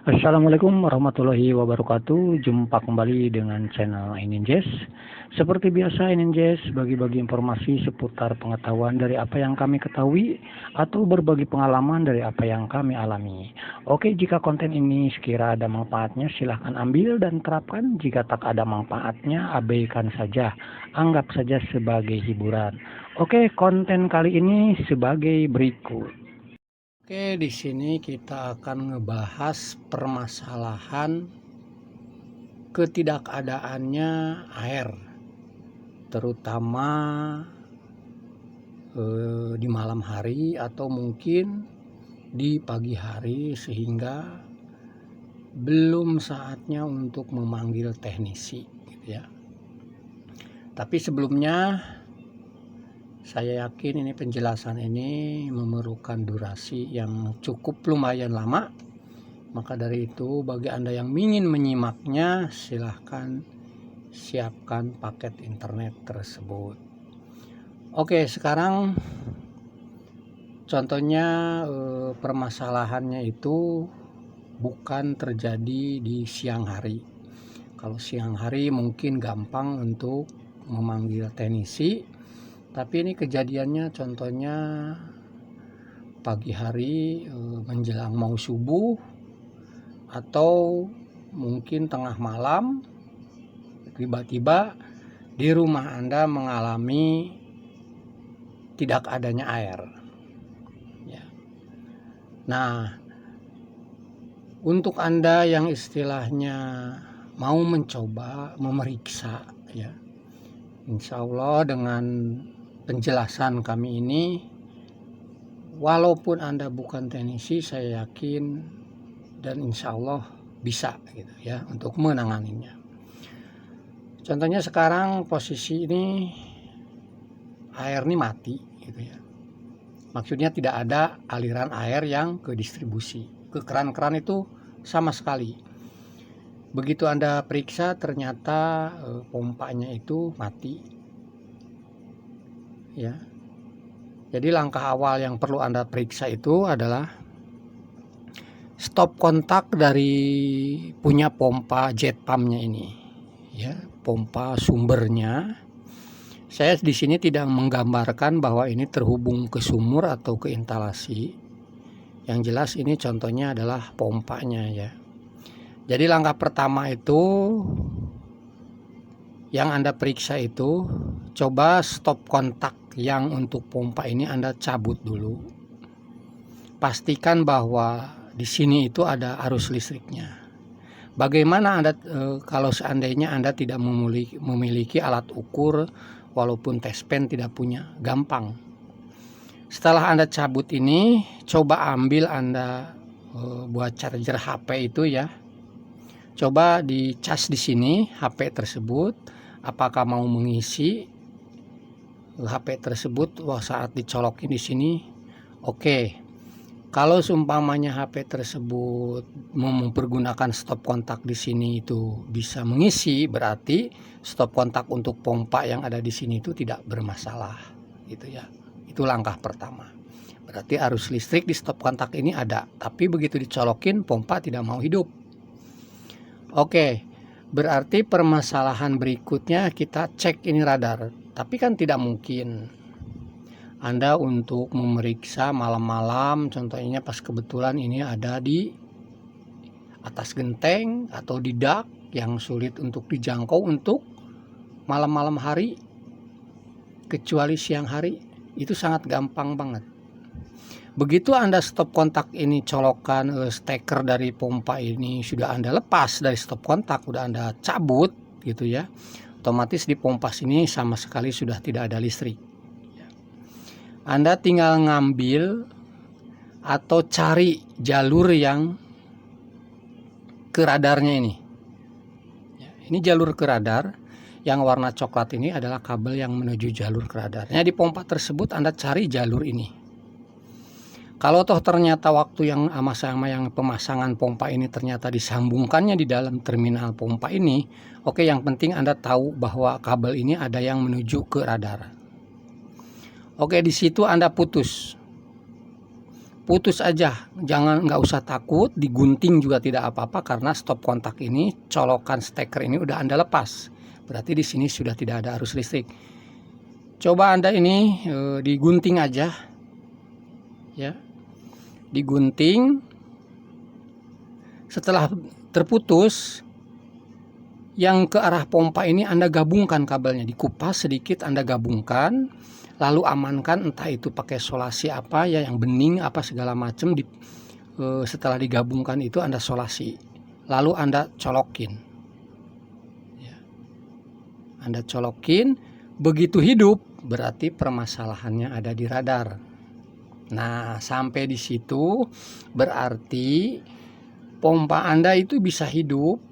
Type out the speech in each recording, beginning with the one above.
Assalamualaikum warahmatullahi wabarakatuh. Jumpa kembali dengan channel Ininjes. Seperti biasa, Ininjes bagi-bagi informasi seputar pengetahuan dari apa yang kami ketahui atau berbagi pengalaman dari apa yang kami alami. Oke, jika konten ini sekira ada manfaatnya silahkan ambil dan terapkan. Jika tak ada manfaatnya abaikan saja. Anggap saja sebagai hiburan. Oke, konten kali ini sebagai berikut. Oke, di sini kita akan ngebahas permasalahan ketidakadaannya air, terutama di malam hari atau mungkin di pagi hari, sehingga belum saatnya untuk memanggil teknisi, gitu ya. Tapi sebelumnya saya yakin ini penjelasan ini memerlukan durasi yang cukup lumayan lama. Maka dari itu bagi Anda yang ingin menyimaknya silahkan siapkan paket internet tersebut. Oke, sekarang contohnya permasalahannya itu bukan terjadi di siang hari. Kalau siang hari mungkin gampang untuk memanggil teknisi. Tapi ini kejadiannya contohnya pagi hari menjelang mau subuh atau mungkin tengah malam, tiba-tiba di rumah Anda mengalami tidak adanya air. Ya. Nah, untuk Anda yang istilahnya mau mencoba memeriksa, ya, insya Allah dengan penjelasan kami ini, walaupun Anda bukan teknisi, saya yakin dan insya Allah bisa gitu ya untuk menanganinya. Contohnya sekarang posisi ini air ini mati gitu ya. Maksudnya tidak ada aliran air yang ke distribusi, ke keran-keran itu sama sekali. Begitu Anda periksa ternyata pompanya itu mati. Ya. Jadi langkah awal yang perlu Anda periksa itu adalah stop kontak dari punya pompa jet pumpnya ini, ya, pompa sumbernya. Saya di sini tidak menggambarkan bahwa ini terhubung ke sumur atau ke instalasi. Yang jelas ini contohnya adalah pompanya, ya. Jadi langkah pertama itu yang Anda periksa itu, coba stop kontak yang untuk pompa ini Anda cabut dulu. Pastikan bahwa di sini itu ada arus listriknya. Bagaimana Anda kalau seandainya Anda tidak memiliki alat ukur, walaupun tes pen tidak punya, gampang. Setelah Anda cabut ini, coba ambil Anda buat charger HP itu, ya. Coba dicas di sini HP tersebut, apakah mau mengisi HP tersebut saat dicolokin di sini. Oke. Kalau seumpamanya HP tersebut mempergunakan stop kontak di sini itu bisa mengisi, berarti stop kontak untuk pompa yang ada di sini itu tidak bermasalah, gitu ya. Itu langkah pertama. Berarti arus listrik di stop kontak ini ada, tapi begitu dicolokin pompa tidak mau hidup. Oke, berarti permasalahan berikutnya kita cek ini radar. Tapi kan tidak mungkin Anda untuk memeriksa malam-malam, contohnya pas kebetulan ini ada di atas genteng atau di dak yang sulit untuk dijangkau untuk malam-malam hari, kecuali siang hari, itu sangat gampang banget. Begitu Anda stop kontak ini, colokan steker dari pompa ini sudah Anda lepas dari stop kontak, sudah Anda cabut gitu ya, otomatis di pompa sini sama sekali sudah tidak ada listrik. Anda tinggal ngambil atau cari jalur yang ke radarnya ini. Ini jalur ke radar yang warna coklat ini adalah kabel yang menuju jalur ke radarnya. Di pompa tersebut Anda cari jalur ini. Kalau toh ternyata waktu yang sama yang pemasangan pompa ini ternyata disambungkannya di dalam terminal pompa ini, oke, yang penting Anda tahu bahwa kabel ini ada yang menuju ke radar. Oke, di situ Anda putus. putus aja, nggak usah takut, digunting juga tidak apa-apa karena stop kontak ini, colokan steker ini udah Anda lepas. Berarti di sini sudah tidak ada arus listrik. Coba Anda ini digunting aja, ya, digunting. Setelah terputus, yang ke arah pompa ini Anda gabungkan kabelnya, dikupas sedikit, Anda gabungkan, lalu amankan, entah itu pakai solasi apa ya, yang bening apa segala macam. Setelah digabungkan itu Anda solasi, lalu Anda colokin, ya. Anda colokin, begitu hidup berarti permasalahannya ada di radar. Nah, sampai di situ berarti pompa Anda itu bisa hidup,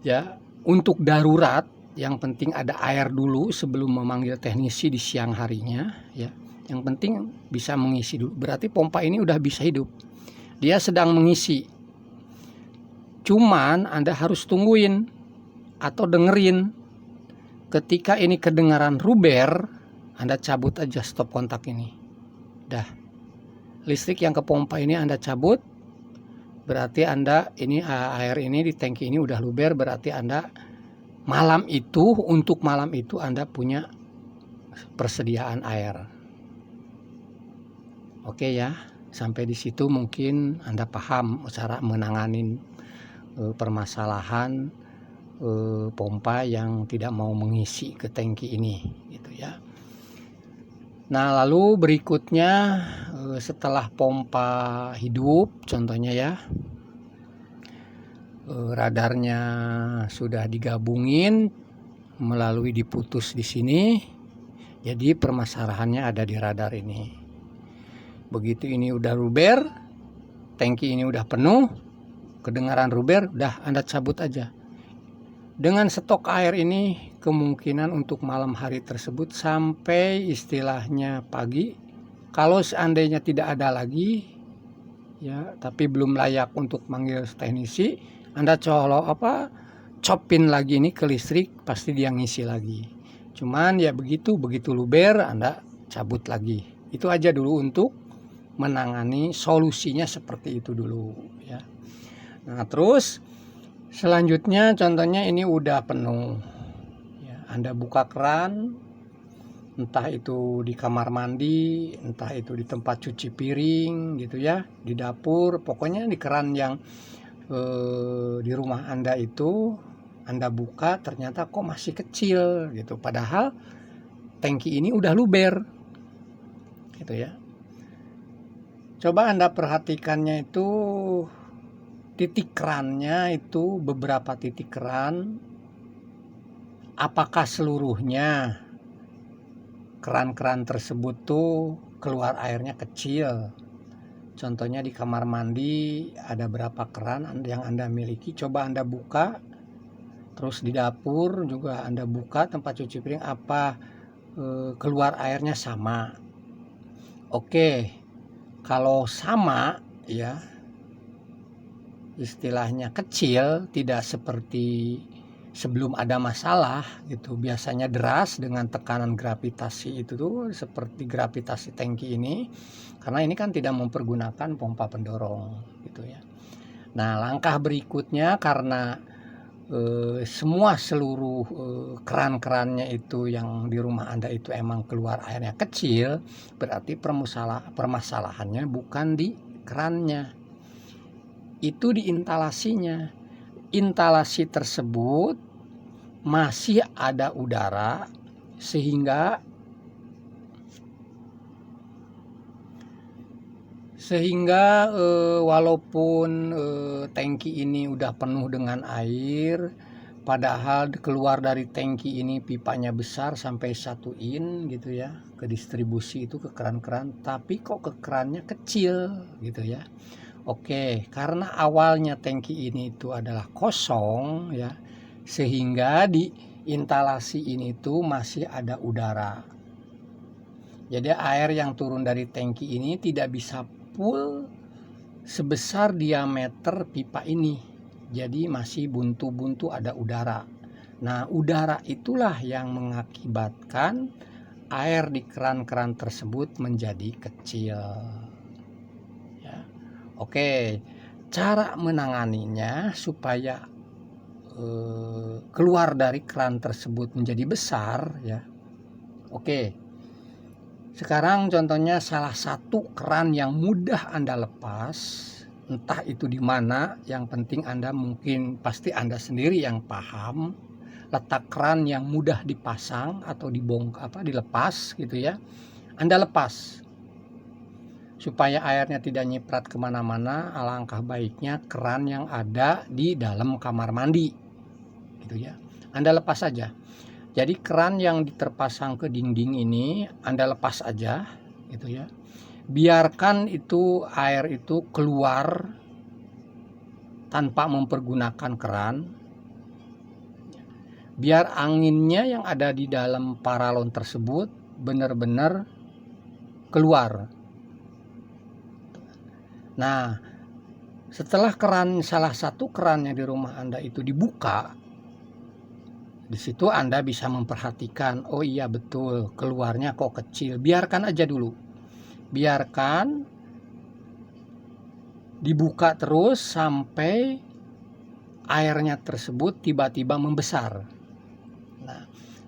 ya. Untuk darurat, yang penting ada air dulu sebelum memanggil teknisi di siang harinya, ya. Yang penting bisa mengisi dulu. Berarti pompa ini udah bisa hidup. Dia sedang mengisi. Cuman Anda harus tungguin atau dengerin. Ketika ini kedengaran ruber, Anda cabut aja stop kontak ini. Dah. Listrik yang ke pompa ini Anda cabut. Berarti Anda ini air ini di tangki ini udah luber, berarti Anda malam itu, untuk malam itu Anda punya persediaan air. Oke ya, sampai di situ mungkin Anda paham cara menangani permasalahan pompa yang tidak mau mengisi ke tangki ini, gitu ya. Nah, lalu berikutnya setelah pompa hidup, contohnya ya, radarnya sudah digabungin melalui diputus di sini, jadi permasalahannya ada di radar ini. Begitu ini udah ruber, tangki ini udah penuh, kedengaran ruber, udah Anda cabut aja. Dengan stok air ini kemungkinan untuk malam hari tersebut sampai istilahnya pagi. Kalau seandainya tidak ada lagi, ya, tapi belum layak untuk manggil teknisi, Anda copin lagi ini ke listrik, pasti dia ngisi lagi. Cuman ya begitu luber Anda cabut lagi. Itu aja dulu untuk menangani, solusinya seperti itu dulu, ya. Nah, terus selanjutnya contohnya ini udah penuh, ya, Anda buka keran, entah itu di kamar mandi, entah itu di tempat cuci piring gitu ya, di dapur, pokoknya di keran yang di rumah Anda itu Anda buka, ternyata kok masih kecil gitu, padahal tangki ini udah luber gitu ya. Coba Anda perhatikannya itu titik kerannya, itu beberapa titik keran, apakah seluruhnya keran-keran tersebut tuh keluar airnya kecil. Contohnya di kamar mandi ada berapa keran yang Anda miliki, coba Anda buka. Terus di dapur juga Anda buka, tempat cuci piring, apa keluar airnya sama. Oke, kalau sama ya, istilahnya kecil, tidak seperti sebelum ada masalah gitu. Biasanya deras dengan tekanan gravitasi itu tuh seperti gravitasi tangki ini, karena ini kan tidak mempergunakan pompa pendorong gitu ya. Nah, langkah berikutnya karena seluruh keran-kerannya itu yang di rumah Anda itu emang keluar airnya kecil, berarti permasalahannya bukan di kerannya, itu di instalasinya. Instalasi tersebut masih ada udara sehingga walaupun tangki ini udah penuh dengan air, padahal keluar dari tangki ini pipanya besar sampai 1 in gitu ya, ke distribusi itu ke keran-keran, tapi kok ke kerannya kecil gitu ya. Oke, karena awalnya tangki ini itu adalah kosong ya, sehingga di instalasi ini tuh masih ada udara. Jadi air yang turun dari tangki ini tidak bisa full sebesar diameter pipa ini. Jadi masih buntu-buntu ada udara. Nah, udara itulah yang mengakibatkan air di keran-keran tersebut menjadi kecil. Oke, cara menanganinya supaya keluar dari keran tersebut menjadi besar ya. Oke, sekarang contohnya salah satu keran yang mudah Anda lepas, entah itu di mana, yang penting Anda mungkin pasti Anda sendiri yang paham letak keran yang mudah dipasang atau dilepas gitu ya. Anda lepas supaya airnya tidak nyiprat kemana-mana. Alangkah baiknya keran yang ada di dalam kamar mandi gitu ya, Anda lepas saja. Jadi keran yang terpasang ke dinding ini Anda lepas aja gitu ya. Biarkan itu air itu keluar tanpa mempergunakan keran. Biar anginnya yang ada di dalam paralon tersebut benar-benar keluar. Nah, setelah salah satu keran yang di rumah Anda itu dibuka, di situ Anda bisa memperhatikan, oh iya betul, keluarnya kok kecil. Biarkan aja dulu. Biarkan dibuka terus sampai airnya tersebut tiba-tiba membesar. Nah,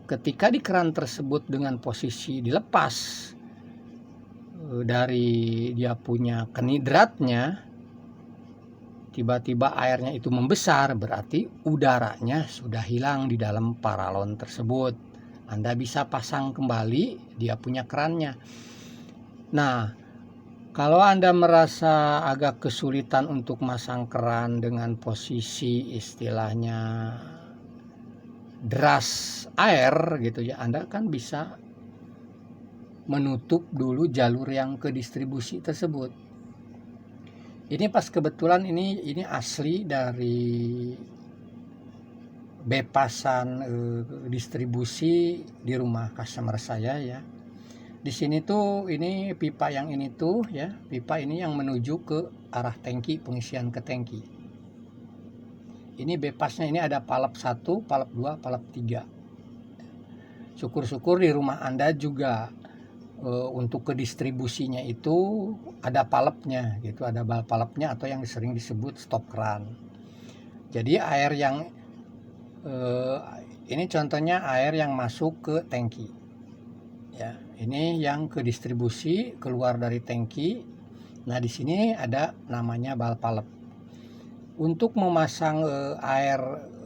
ketika di keran tersebut dengan posisi dilepas dari dia punya kanidratnya, tiba-tiba airnya itu membesar, berarti udaranya sudah hilang di dalam paralon tersebut. Anda bisa pasang kembali dia punya kerannya. Nah, kalau Anda merasa agak kesulitan untuk masang keran dengan posisi istilahnya deras air gitu ya, Anda kan bisa menutup dulu jalur yang ke distribusi tersebut. Ini pas kebetulan ini asli dari bepasan distribusi di rumah customer saya ya. Di sini tuh ini pipa yang ini tuh ya, pipa ini yang menuju ke arah tangki, pengisian ke tangki. Ini bepasnya ini ada palap 1, palap 2, palap 3. Syukur-syukur di rumah Anda juga untuk ke distribusinya itu ada palepnya gitu, ada bal palepnya atau yang sering disebut stop keran. Jadi air yang ini contohnya air yang masuk ke tangki ya, ini yang ke distribusi keluar dari tangki. Nah di sini ada namanya bal palep. Untuk memasang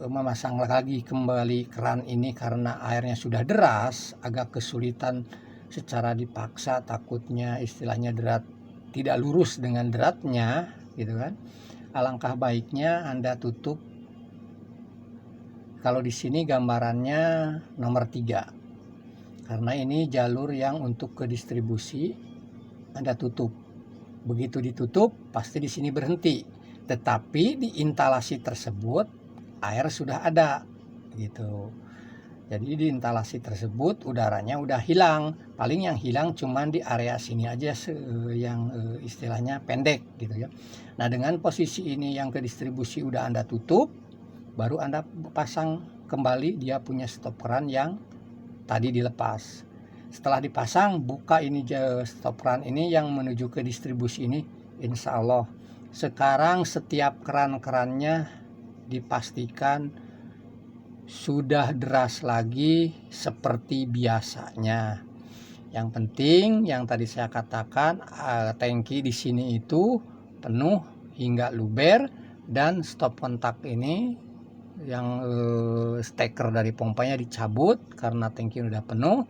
memasang lagi kembali keran ini karena airnya sudah deras, agak kesulitan secara dipaksa, takutnya istilahnya derat tidak lurus dengan deratnya gitu kan. Alangkah baiknya Anda tutup. Kalau di sini gambarannya nomor 3, karena ini jalur yang untuk ke distribusi. Anda tutup. Begitu ditutup pasti di sini berhenti, tetapi di instalasi tersebut air sudah ada gitu. Jadi di instalasi tersebut udaranya udah hilang. Paling yang hilang cuman di area sini aja yang istilahnya pendek gitu ya. Nah dengan posisi ini yang ke distribusi udah Anda tutup, baru Anda pasang kembali dia punya stop keran yang tadi dilepas. Setelah dipasang, buka ini stop keran ini yang menuju ke distribusi ini. Insya Allah sekarang setiap keran-kerannya dipastikan sudah deras lagi seperti biasanya. Yang penting yang tadi saya katakan, tangki di sini itu penuh hingga luber, dan stop kontak ini yang steker dari pompanya dicabut karena tangki udah penuh.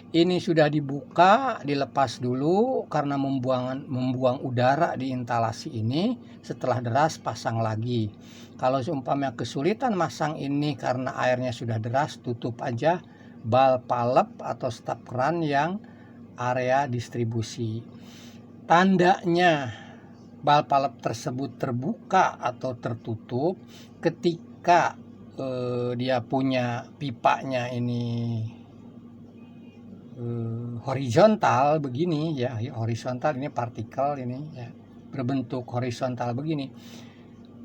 Ini sudah dibuka, dilepas dulu karena membuang udara di instalasi ini. Setelah deras pasang lagi. Kalau seumpamanya kesulitan masang ini karena airnya sudah deras, tutup aja bal palep atau stop keran yang area distribusi. Tandanya bal palep tersebut terbuka atau tertutup ketika dia punya pipanya ini horizontal begini ya, horizontal ini partikel ini ya, berbentuk horizontal begini.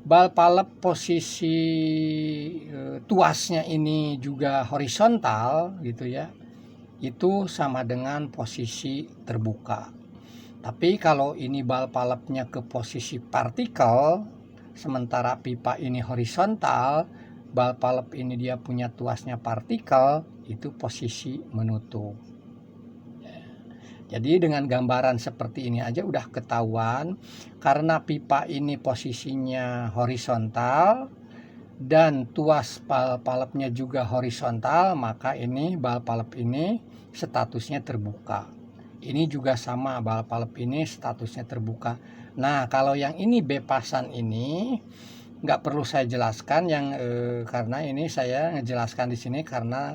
Bal palep posisi tuasnya ini juga horizontal gitu ya, itu sama dengan posisi terbuka. Tapi kalau ini bal palepnya ke posisi partikel, sementara pipa ini horizontal, bal palep ini dia punya tuasnya partikel, itu posisi menutup. Jadi dengan gambaran seperti ini aja udah ketahuan, karena pipa ini posisinya horizontal dan tuas bal palepnya juga horizontal, maka ini bal palep ini statusnya terbuka. Ini juga sama, bal palep ini statusnya terbuka. Nah, kalau yang ini bepasan ini nggak perlu saya jelaskan karena ini saya ngejelaskan di sini karena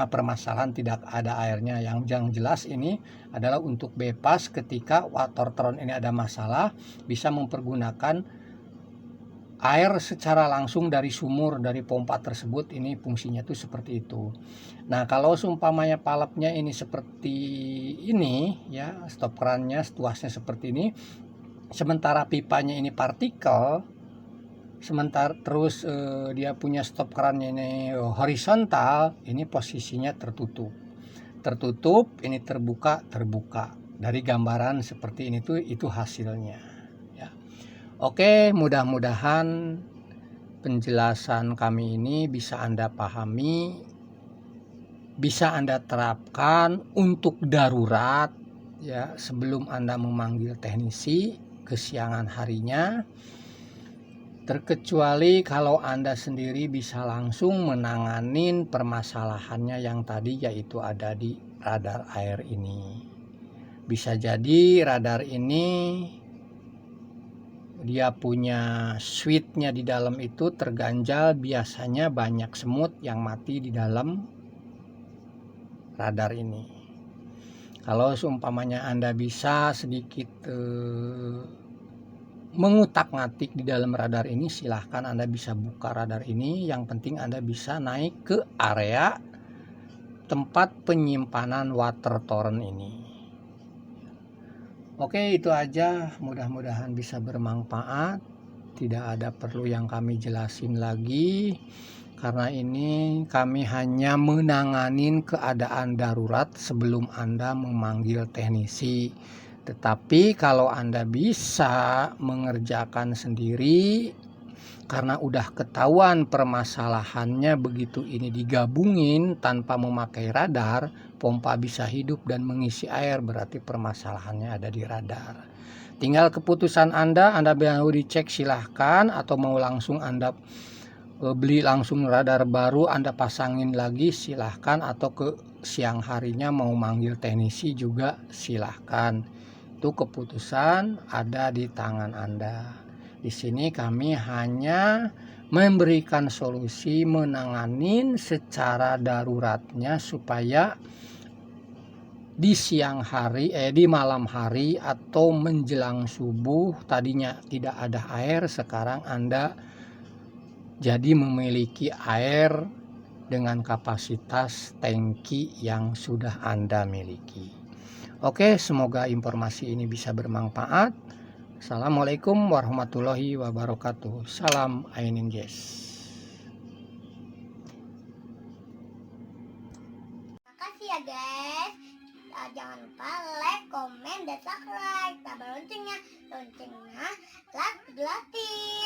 permasalahan tidak ada airnya. Yang jelas ini adalah untuk bepas ketika watertron ini ada masalah, bisa mempergunakan air secara langsung dari sumur, dari pompa tersebut. Ini fungsinya tuh seperti itu. Nah, kalau seumpamanya palepnya ini seperti ini ya, stop kerannya tuasnya seperti ini, sementara pipanya ini partikel, sementara terus dia punya stop kerannya ini horizontal, ini posisinya tertutup. Tertutup, ini terbuka, terbuka. Dari gambaran seperti ini tuh itu hasilnya ya. Oke, mudah-mudahan penjelasan kami ini bisa Anda pahami, bisa Anda terapkan untuk darurat ya, sebelum Anda memanggil teknisi kesiangan harinya. Terkecuali kalau Anda sendiri bisa langsung menanganin permasalahannya yang tadi, yaitu ada di radar air ini. Bisa jadi radar ini dia punya switchnya di dalam itu terganjal, biasanya banyak semut yang mati di dalam radar ini. Kalau seumpamanya Anda bisa sedikit mengutak-ngatik di dalam radar ini, silahkan Anda bisa buka radar ini. Yang penting Anda bisa naik ke area tempat penyimpanan water torrent ini. Oke, itu aja, mudah-mudahan bisa bermanfaat. Tidak ada perlu yang kami jelasin lagi, karena ini kami hanya menanganin keadaan darurat sebelum Anda memanggil teknisi. Tetapi kalau Anda bisa mengerjakan sendiri, karena udah ketahuan permasalahannya, begitu ini digabungin tanpa memakai radar, pompa bisa hidup dan mengisi air, berarti permasalahannya ada di radar. Tinggal keputusan Anda mau dicek silahkan, atau mau langsung Anda beli langsung radar baru Anda pasangin lagi silahkan, atau ke siang harinya mau manggil teknisi juga silahkan. Itu keputusan ada di tangan Anda. Di sini kami hanya memberikan solusi, menanganin secara daruratnya supaya di siang hari, di malam hari atau menjelang subuh, tadinya tidak ada air, sekarang Anda jadi memiliki air dengan kapasitas tangki yang sudah Anda miliki. Oke, semoga informasi ini bisa bermanfaat. Assalamualaikum warahmatullahi wabarakatuh. Salam Ainin Jazz. Makasih ya guys. Jangan lupa like, komen, dan subscribe. Tambah loncengnya. Loncengnya gratis.